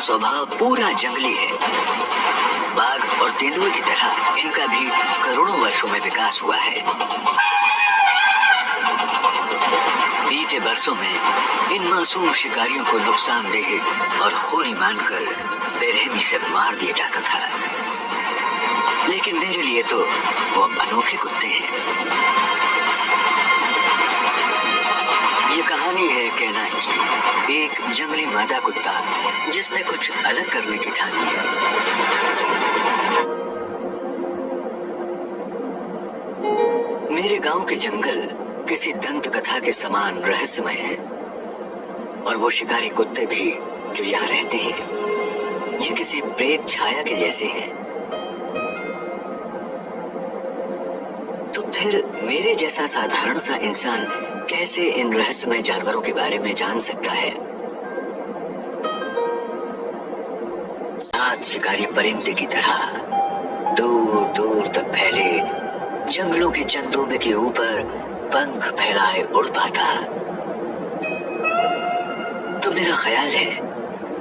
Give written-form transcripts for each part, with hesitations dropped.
स्वभाव पूरा जंगली है। बाघ और तेंदुए की तरह इनका भी करोड़ों वर्षों में विकास हुआ है। बीते बरसों में इन मासूम शिकारियों को नुकसानदेह और खूनी मानकर बेरहमी से मार दिया जाता था, लेकिन मेरे लिए तो वो अनोखे कुत्ते हैं। ये कहानी है कहना की एक जंगली मादा कुत्ता जिसने कुछ अलग करने की ठानी है। मेरे गांव के जंगल किसी दंत कथा के समान रहस्यमय है, और वो शिकारी कुत्ते भी जो यहाँ रहते हैं ये किसी प्रेत छाया के जैसे हैं। तो फिर मेरे जैसा साधारण सा इंसान कैसे इन रहस्यमय जानवरों के बारे में जान सकता है? सात शिकारी परिंदे की तरह दूर दूर तक फैले जंगलों के चंदोबे के ऊपर पंख फैलाए उड़ पाता। तो मेरा ख्याल है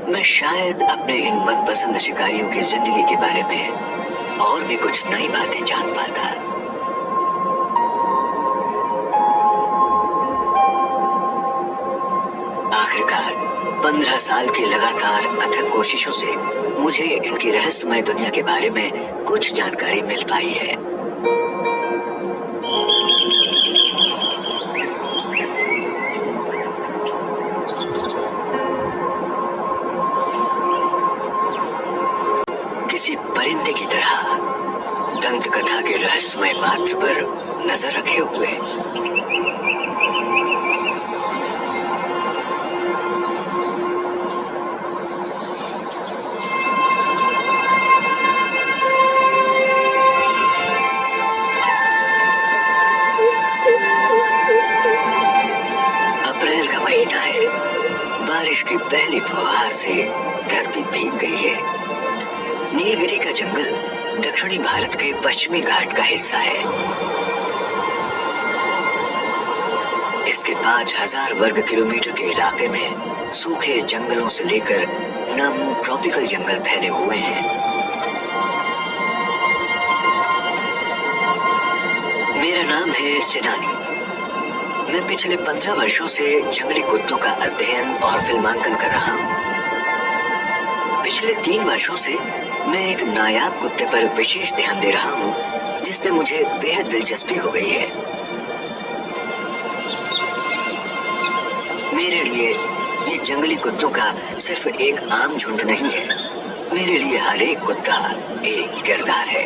मैं शायद अपने इन मनपसंद शिकारियों की जिंदगी के बारे में और भी कुछ नई बातें जान पाता। आखिरकार 15 साल की लगातार अथक कोशिशों से मुझे इनकी रहस्यमय दुनिया के बारे में कुछ जानकारी मिल पाई है। किसी परिंदे की तरह दंत कथा के रहस्यमय पात्र पर नजर रखे हुए अप्रैल का महीना है। बारिश की पहली फुहार से धरती भीग गई है। नीलगिरी का जंगल दक्षिणी भारत के पश्चिमी घाट का हिस्सा है। इसके 5000 वर्ग किलोमीटर के इलाके में सूखे जंगलों से लेकर नम ट्रॉपिकल जंगल फैले हुए हैं। मेरा नाम है सिनानी। मैं पिछले 15 वर्षों से जंगली कुत्तों का अध्ययन और फिल्मांकन कर रहा हूँ। पिछले 3 वर्षों से मैं एक नायाब कुत्ते पर विशेष ध्यान दे रहा हूँ जिसमें मुझे बेहद दिलचस्पी हो गई है। मेरे लिए ये जंगली कुत्तों का सिर्फ एक आम झुंड नहीं है। मेरे लिए हर एक कुत्ता एक किरदार है।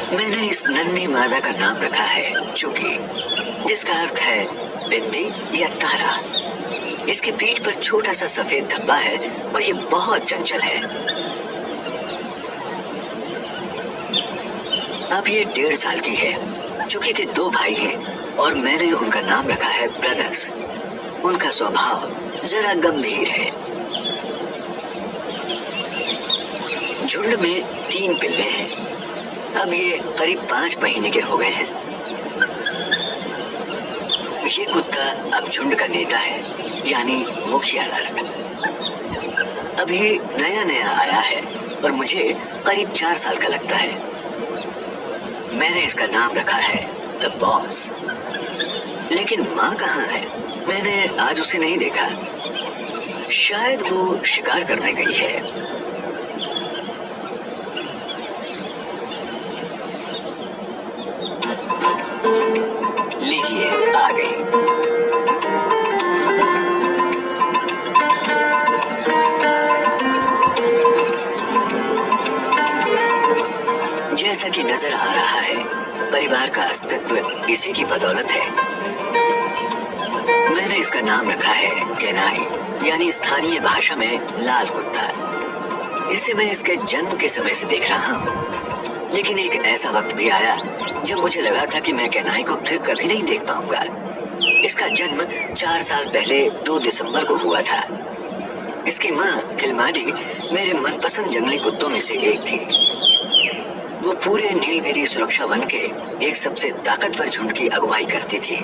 मैंने इस नन्ही मादा का नाम रखा है चुकी, जिसका अर्थ है बिंदी या तारा। इसके पीठ पर छोटा सा सफेद धब्बा है और ये बहुत चंचल है। अब ये 1.5 साल की है। चुकी के 2 भाई हैं और मैंने उनका नाम रखा है ब्रदर्स। उनका स्वभाव जरा गंभीर है। झुंड में 3 पिल्ले हैं। अब ये करीब 5 महीने के हो गए हैं। ये कुत्ता अब झुंड का नेता है, यानी मुखिया नर। अभी नया नया आया है और मुझे करीब 4 साल का लगता है। मैंने इसका नाम रखा है द बॉस। लेकिन माँ कहाँ है? मैंने आज उसे नहीं देखा। शायद वो शिकार करने गई है। लीजिए, आ गई। जैसा कि नजर आ रहा है, परिवार का अस्तित्व इसी की बदौलत है। मैंने इसका नाम रखा है केनाई, यानी स्थानीय भाषा में लाल कुत्ता। इसे मैं इसके जन्म के समय से देख रहा हूँ, लेकिन एक ऐसा वक्त भी आया जब मुझे लगा था कि मैं केनाई को फिर कभी नहीं देख पाऊंगा। इसका जन्म 4 साल पहले 2 दिसंबर को हुआ था। इसकी माँ किलमाडी मेरे मनपसंद जंगली कुत्तों में से एक थी। वो पूरे नीलगिरी सुरक्षा वन के एक सबसे ताकतवर झुंड की अगुवाई करती थी।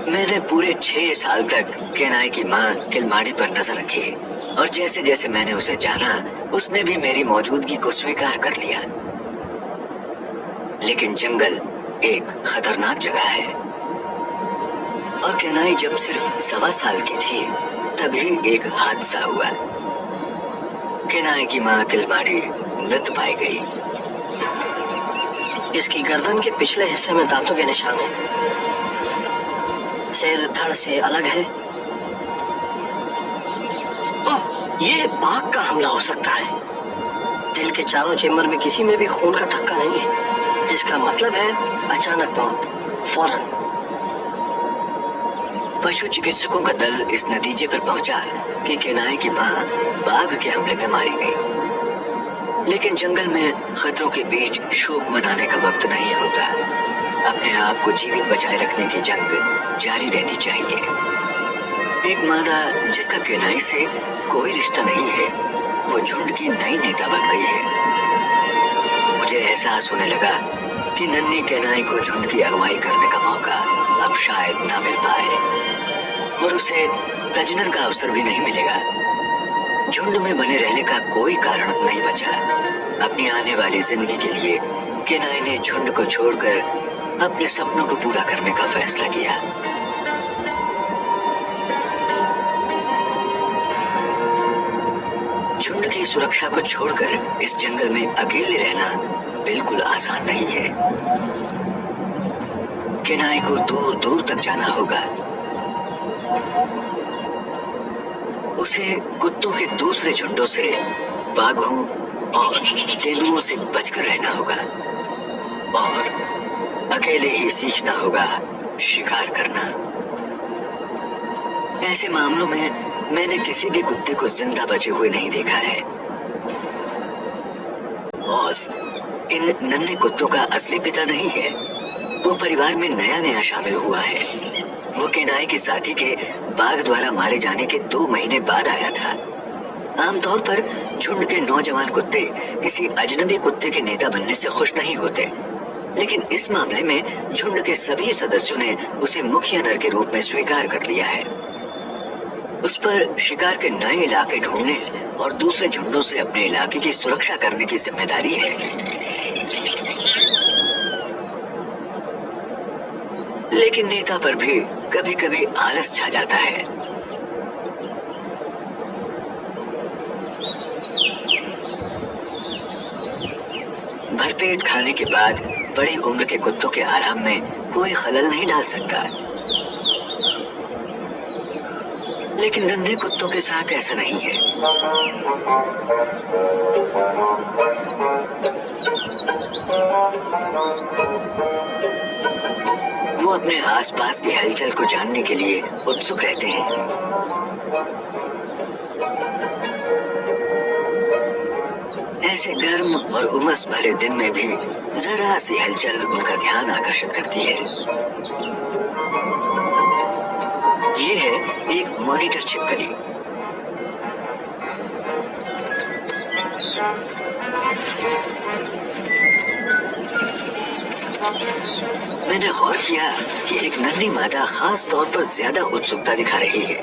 मैंने पूरे 6 साल तक केनाई की माँ किलमाड़ी पर नजर रखी और जैसे जैसे मैंने उसे जाना उसने भी मेरी मौजूदगी को स्वीकार कर लिया। लेकिन जंगल एक खतरनाक जगह है और केनाई जब सिर्फ 1.25 साल की थी तभी एक हादसा हुआ। केनाई की माँ किलमाड़ी मृत पाई गई। इसकी गर्दन के पिछले हिस्से में दांतों के निशान हैं। सिर धड़ से अलग है। ओह, ये बाघ का हमला हो सकता है। दिल के चारों चेम्बर में किसी में भी खून का थक्का नहीं है, जिसका मतलब है अचानक मौत, फौरन। पशु चिकित्सकों का दल इस नतीजे पर पहुंचा कि केनाई की माँ बाघ के हमले में मारी गई। लेकिन जंगल में खतरों के बीच शोक मनाने का वक्त नहीं होता। अपने आप को जीवित बचाए रखने की जंग जारी रहनी चाहिए। एक मादा जिसका केनाई से कोई रिश्ता नहीं है, वो झुंड की नई नेता बन गई है। मुझे एहसास होने लगा कि नन्ही केनाई को झुंड की अगुवाई करने का मौका अब शायद ना मिल पाए और उसे प्रजनन का अवसर भी नहीं मिलेगा। झुंड में बने रहने का कोई कारण नहीं बचा। अपनी आने वाली जिंदगी के लिए केनाई ने झुंड को छोड़कर अपने सपनों को पूरा करने का फैसला किया। झुंड की सुरक्षा को छोड़कर इस जंगल में अकेले रहना बिल्कुल आसान नहीं है। केनाई को दूर दूर तक जाना होगा। उसे कुत्तों के दूसरे झुंडों से, बाघों और तेंदुओं से बचकर रहना होगा और अकेले ही सीखना होगा शिकार करना। ऐसे मामलों में मैंने किसी भी कुत्ते को जिंदा बचे हुए नहीं देखा है। बॉस इन नन्हे कुत्तों का असली पिता नहीं है। वो परिवार में नया नया शामिल हुआ है। वो केनाई के साथी के बाघ द्वारा मारे जाने के 2 महीने बाद आया था। आमतौर पर झुंड के नौजवान कुत्ते किसी अजनबी कुत्ते के नेता बनने से खुश नहीं होते, लेकिन इस मामले में झुंड के सभी सदस्यों ने उसे मुखिया नर के रूप में स्वीकार कर लिया है। उस पर शिकार के नए इलाके ढूंढने और दूसरे झुंडों से अपने इलाके की सुरक्षा करने की जिम्मेदारी है। लेकिन नेता पर भी कभी कभी आलस छा जाता है। भरपेट खाने के बाद बड़ी उम्र के कुत्तों के आराम में कोई खलल नहीं डाल सकता, लेकिन नन्हे कुत्तों के साथ ऐसा नहीं है। वो अपने आसपास की हलचल को जानने के लिए उत्सुक रहते हैं। ऐसे गर्म और उमस भरे दिन में भी जरा सी हलचल उनका ध्यान आकर्षित करती है। ये है एक मॉनिटर छिपकली। मैंने गौर किया कि एक नन्ही मादा खास तौर पर ज्यादा उत्सुकता दिखा रही है।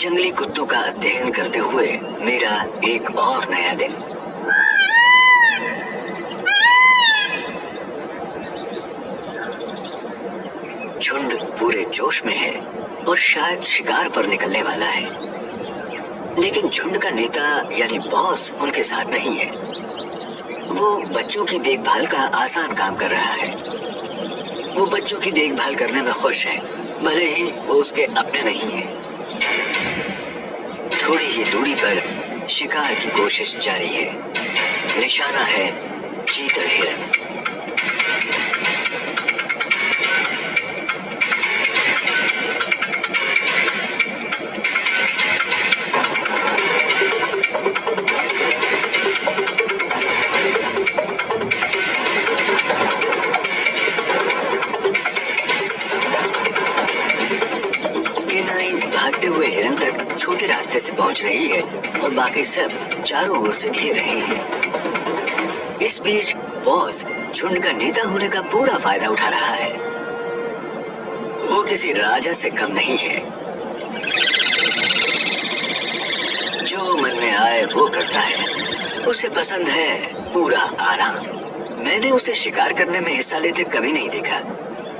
जंगली कुत्तों का अध्ययन करते हुए मेरा एक और नया दिन। झुंड पूरे जोश में है और शायद शिकार पर निकलने वाला है, लेकिन झुंड का नेता यानी बॉस उनके साथ नहीं है। वो बच्चों की देखभाल का आसान काम कर रहा है। वो बच्चों की देखभाल करने में खुश है, भले ही वो उसके अपने नहीं है। थोड़ी ही दूरी पर शिकार की कोशिश जारी है। निशाना है चीतल हिरन। छोटे रास्ते से पहुंच रही है और बाकी सब चारों ओर से घेर रहे हैं। इस बीच बॉस झुंड का नेता होने का पूरा फायदा उठा रहा है। वो किसी राजा से कम नहीं है, जो मन में आए वो करता है। उसे पसंद है पूरा आराम। मैंने उसे शिकार करने में हिस्सा लेते कभी नहीं देखा,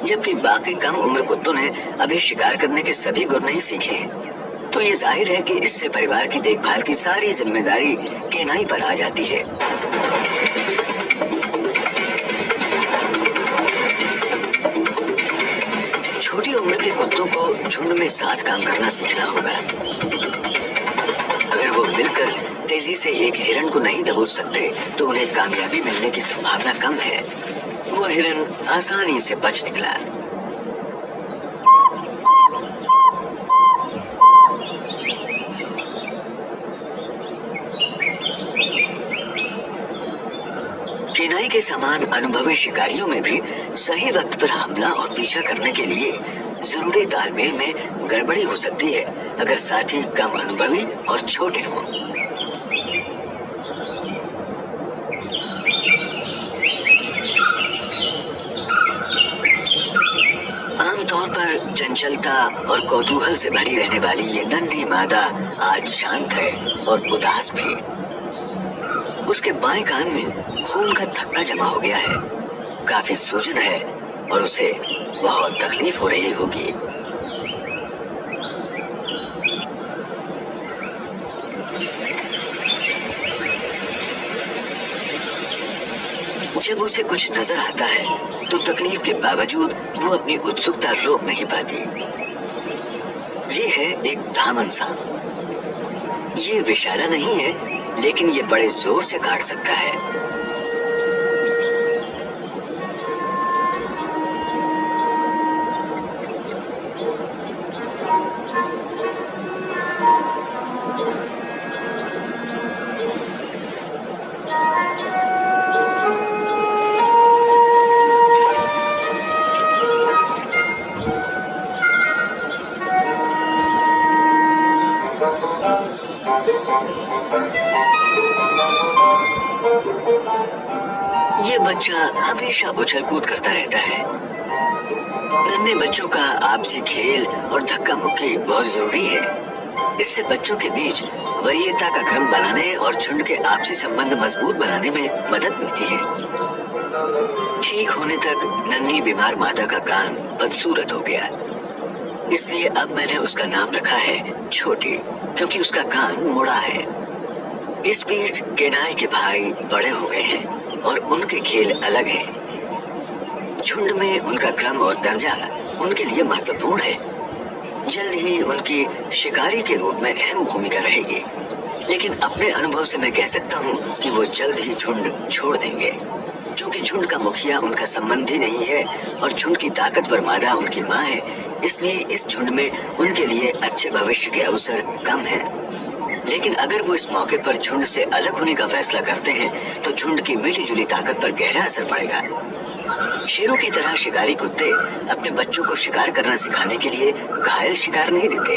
जबकि बाकी कम उम्र कुत्तों ने अभी शिकार करने के सभी गुण नहीं सीखे हैं। तो ये जाहिर है कि इससे परिवार की देखभाल की सारी जिम्मेदारी केनाई पर आ जाती है। छोटी उम्र के कुत्तों को झुंड में साथ काम करना सीखना होगा। अगर वो मिलकर तेजी से एक हिरण को नहीं दबोच सकते तो उन्हें कामयाबी मिलने की संभावना कम है। वो हिरण आसानी से बच निकला। केनाई के समान अनुभवी शिकारियों में भी सही वक्त पर हमला और पीछा करने के लिए जरूरी तालमेल में गड़बड़ी हो सकती है, अगर साथी कम अनुभवी और छोटे हों। आमतौर पर चंचलता और कौतूहल से भरी रहने वाली ये नन्ही मादा आज शांत है और उदास भी। उसके बाएं कान में खून का थक्का जमा हो गया है। काफी सूजन है और उसे बहुत तकलीफ हो रही होगी। जब उसे कुछ नजर आता है तो तकलीफ के बावजूद वो अपनी उत्सुकता रोक नहीं पाती। ये है एक धामन सांप। ये विषैला नहीं है, लेकिन ये बड़े जोर से काट सकता है। ये बच्चा हमेशा उछल कूद करता रहता है। नन्हे बच्चों का आपसी खेल और धक्का मुक्की बहुत जरूरी है। इससे बच्चों के बीच वरीयता का क्रम बनाने और झुंड के आपसी संबंध मजबूत बनाने में मदद मिलती है। ठीक होने तक नन्ही बीमार मादा का कान बदसूरत हो गया, इसलिए अब मैंने उसका नाम रखा है छोटी, क्योंकि उसका कान मुड़ा है। इस बीच केनाई के भाई बड़े हो गए हैं और उनके खेल अलग हैं। झुंड में उनका क्रम और दर्जा उनके लिए महत्वपूर्ण है। जल्द ही उनकी शिकारी के रूप में अहम भूमिका रहेगी, लेकिन अपने अनुभव से मैं कह सकता हूँ कि वो जल्द ही झुंड छोड़ देंगे। चूंकि झुंड का मुखिया उनका संबंधी नहीं है और झुंड की ताकतवर मादा उनकी माँ है, इसलिए इस झुंड में उनके लिए अच्छे भविष्य के अवसर कम हैं। लेकिन अगर वो इस मौके पर झुंड से अलग होने का फैसला करते हैं तो झुंड की मिली जुली ताकत पर गहरा असर पड़ेगा। शेरों की तरह शिकारी कुत्ते अपने बच्चों को शिकार करना सिखाने के लिए घायल शिकार नहीं देते।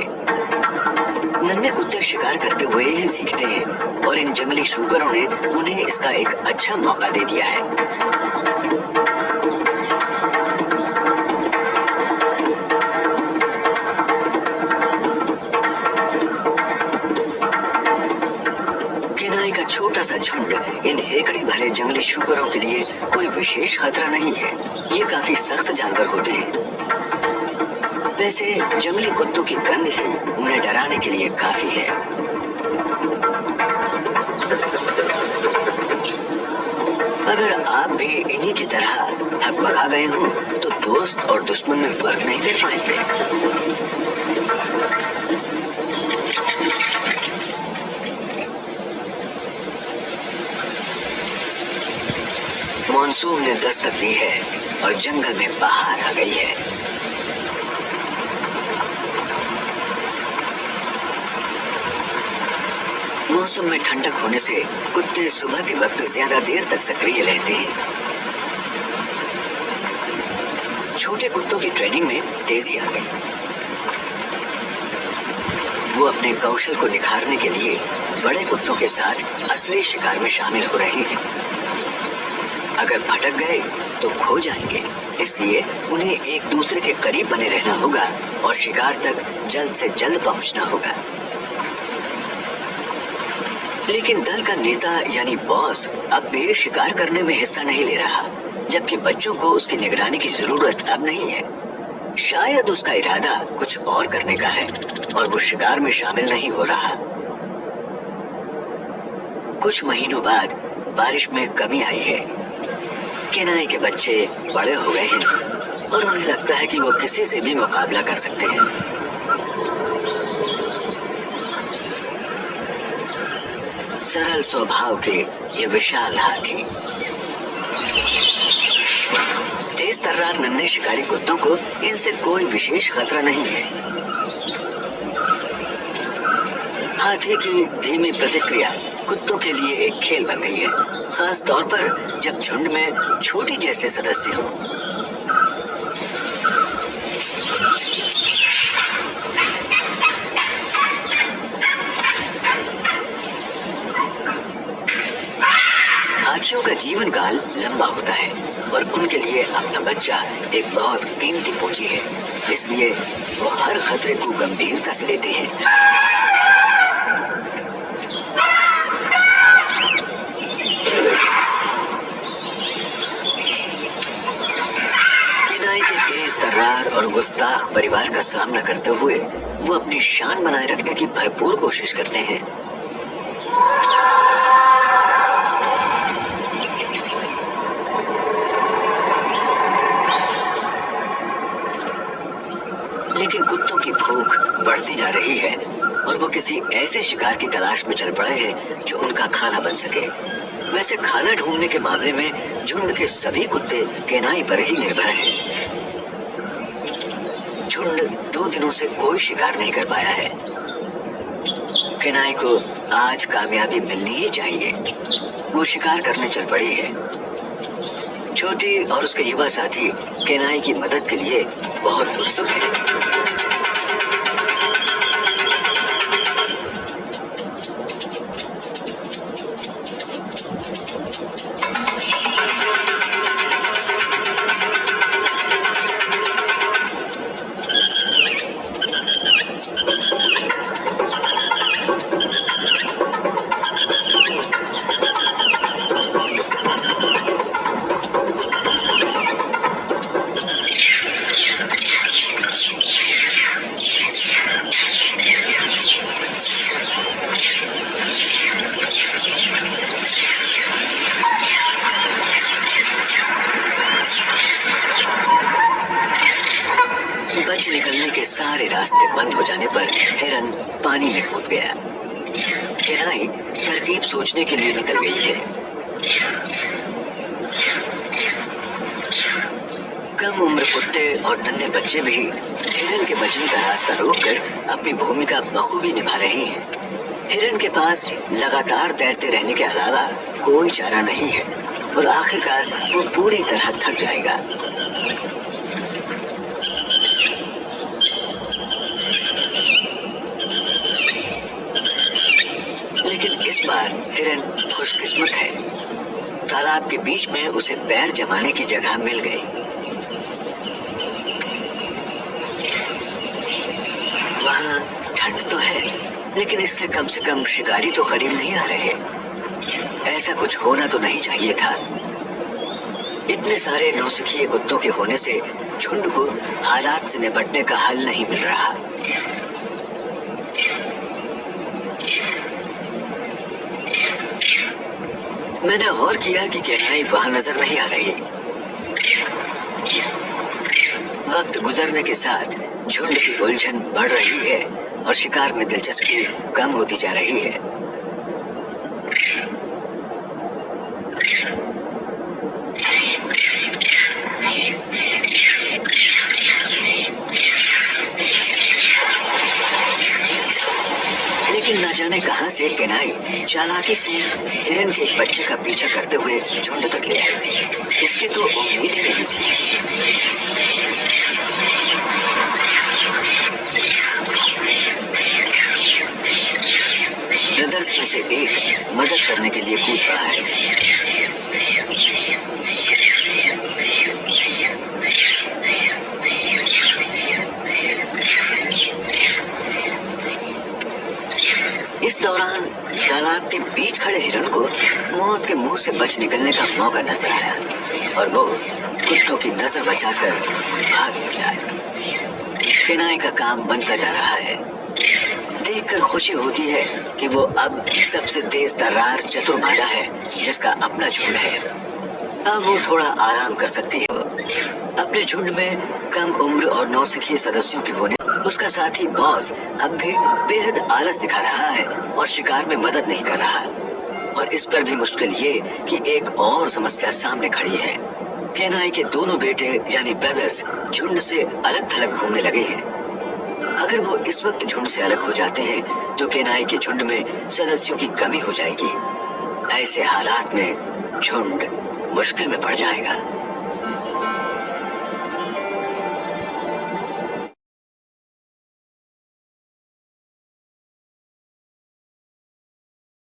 नन्हे कुत्ते शिकार करते हुए ही सीखते हैं और इन जंगली शूकरों ने उन्हें इसका एक अच्छा मौका दे दिया है। केनाई का छोटा सा झुंड इन हेकड़ी भरे जंगली शूकरों के लिए कोई विशेष खतरा नहीं है। ये काफी सख्त जानवर होते हैं। वैसे जंगली कुत्तों की गंध ही उन्हें डराने के लिए काफी है। अगर आप भी इन्हीं की तरह हकबका गए हों तो दोस्त और दुश्मन में फर्क नहीं कर पाएंगे। मानसून ने दस्तक दी है और जंगल में बहार आ गई है। मौसम में ठंडक होने से कुत्ते सुबह के वक्त ज्यादा देर तक सक्रिय रहते हैं। छोटे कुत्तों की ट्रेनिंग में तेजी आ गई। वो अपने कौशल को निखारने के लिए बड़े कुत्तों के साथ असली शिकार में शामिल हो रहे हैं। अगर भटक गए तो खो जाएंगे, इसलिए उन्हें एक दूसरे के करीब बने रहना होगा और शिकार तक जल्द से जल्द पहुंचना होगा। लेकिन दल का नेता यानी बॉस अब भी शिकार करने में हिस्सा नहीं ले रहा, जबकि बच्चों को उसकी निगरानी की जरूरत अब नहीं है। शायद उसका इरादा कुछ और करने का है और वो शिकार में शामिल नहीं हो रहा। कुछ महीनों बाद बारिश में कमी आई है। केनाई के बच्चे बड़े हो गए हैं और उन्हें लगता है कि वो किसी से भी मुकाबला कर सकते हैं। सरल स्वभाव के ये विशाल हाथी तेज तर्रार नन्हे शिकारी कुत्तों को इनसे कोई विशेष खतरा नहीं है। हाथी की धीमी प्रतिक्रिया कुत्तों के लिए एक खेल बन गई है, खास तौर पर जब झुंड में छोटी जैसे सदस्य हों। हाथियों का जीवन काल लंबा होता है और उनके लिए अपना बच्चा एक बहुत कीमती पूंजी है, इसलिए वो हर खतरे को गंभीरता से लेते हैं। केनाई के तेज तर्रार और गुस्ताख परिवार का सामना करते हुए वो अपनी शान बनाए रखने की भरपूर कोशिश करते हैं। लेकिन कुत्तों की भूख बढ़ती जा रही है और वो किसी ऐसे शिकार की तलाश में चल पड़े हैं जो उनका खाना बन सके। वैसे खाना ढूंढने के मामले में झुंड के सभी कुत्ते केनाई पर ही निर्भर हैं। झुंड 2 दिनों से कोई शिकार नहीं कर पाया है। केनाई को आज कामयाबी मिलनी ही चाहिए। वो शिकार करने चल पड़ी है। छोटी और उसके युवा साथी केनाई की मदद के लिए बहुत उत्सुक हैं। बच निकलने के सारे रास्ते बंद हो जाने पर हिरन पानी में कूद गया। केनाई तरकीब सोचने के लिए निकल गई है। कम उम्र कुत्ते और नन्हे बच्चे भी हिरन के बचने का रास्ता रोककर अपनी भूमिका बखूबी निभा रहे हैं। हिरन के पास लगातार तैरते रहने के अलावा कोई चारा नहीं है और आखिरकार वो पूरी तरह थक जाएगा। लेकिन इस बार हिरन खुशकिस्मत है। तालाब के बीच में उसे पैर जमाने की जगह मिल गई। वहाँ ठंड तो है, लेकिन इससे कम से कम शिकारी तो करीब नहीं आ रहे। ऐसा कुछ होना तो नहीं चाहिए था। इतने सारे नौसिखिए कुत्तों के होने से झुंड को हालात से निपटने का हल नहीं मिल रहा। मैंने गौर किया कि केनाई वहां नजर नहीं आ रही। वक्त गुजरने के साथ झुंड की उलझन बढ़ रही है और शिकार में दिलचस्पी कम होती जा रही है। लेकिन न जाने कहां से केनाई चालाकी से हिरन के एक बच्चे का पीछा करते हुए झुंड तक ले आई। इसकी तो उम्मीद ही नहीं थी। मुंह से बच निकलने का मौका नजर आया और वो कुत्तों की नजर बचाकर भाग निकला। केनाई का काम बनता जा रहा है। देखकर खुशी होती है कि वो अब सबसे तेज तर्रार चतुर मादा है जिसका अपना झुंड है। अब वो थोड़ा आराम कर सकती है। अपने झुंड में कम उम्र और नौसिखिए सदस्यों की होने उसका साथी बॉस अब भी बेहद आलस दिखा रहा है और शिकार में मदद नहीं कर रहा। और इस पर भी मुश्किल ये कि एक और समस्या सामने खड़ी है। केनाई के दोनों बेटे यानी ब्रदर्स झुंड से अलग थलग घूमने लगे हैं। अगर वो इस वक्त झुंड से अलग हो जाते हैं तो केनाई के झुंड में सदस्यों की कमी हो जाएगी। ऐसे हालात में झुंड मुश्किल में पड़ जाएगा।